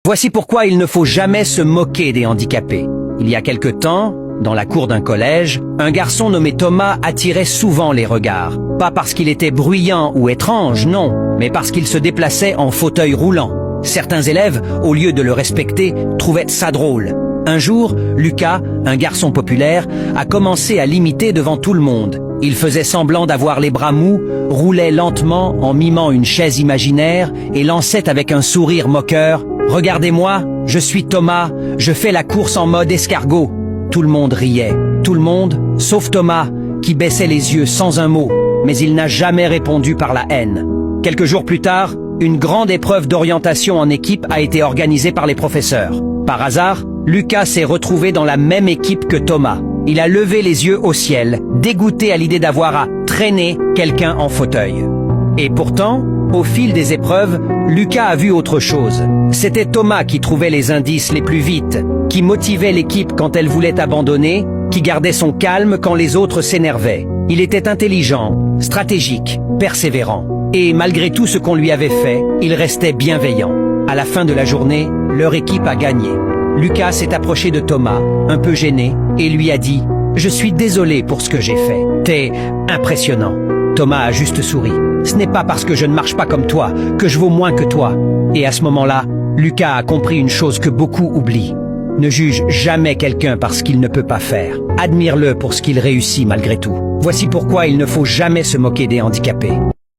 Voici pourquoi il ne faut jamais se moquer des handicapés. Il y a quelque temps, dans la cour d'un collège, un garçon nommé Thomas attirait souvent les regards. Pas parce qu'il était bruyant ou étrange, non, mais parce qu'il se déplaçait en fauteuil roulant. Certains élèves, au lieu de le respecter, trouvaient ça drôle. Un jour, Lucas, un garçon populaire, a commencé à l'imiter devant tout le monde. Il faisait semblant d'avoir les bras mous, roulait lentement en mimant une chaise imaginaire et lançait avec un sourire moqueur « Regardez-moi, je suis Thomas, je fais la course en mode escargot ». Tout le monde riait, tout le monde, sauf Thomas, qui baissait les yeux sans un mot, mais il n'a jamais répondu par la haine. Quelques jours plus tard, une grande épreuve d'orientation en équipe a été organisée par les professeurs. Par hasard, Lucas s'est retrouvé dans la même équipe que Thomas. Il a levé les yeux au ciel, dégoûté à l'idée d'avoir à traîner quelqu'un en fauteuil. Et pourtant, au fil des épreuves, Lucas a vu autre chose. C'était Thomas qui trouvait les indices les plus vite, qui motivait l'équipe quand elle voulait abandonner, qui gardait son calme quand les autres s'énervaient. Il était intelligent, stratégique, persévérant. Et malgré tout ce qu'on lui avait fait, il restait bienveillant. À la fin de la journée, leur équipe a gagné. Lucas s'est approché de Thomas, un peu gêné, et lui a dit « Je suis désolé pour ce que j'ai fait. T'es impressionnant. » Thomas a juste souri. « Ce n'est pas parce que je ne marche pas comme toi que je vaux moins que toi. » Et à ce moment-là, Lucas a compris une chose que beaucoup oublient. Ne juge jamais quelqu'un parce qu'il ne peut pas faire. Admire-le pour ce qu'il réussit malgré tout. Voici pourquoi il ne faut jamais se moquer des handicapés.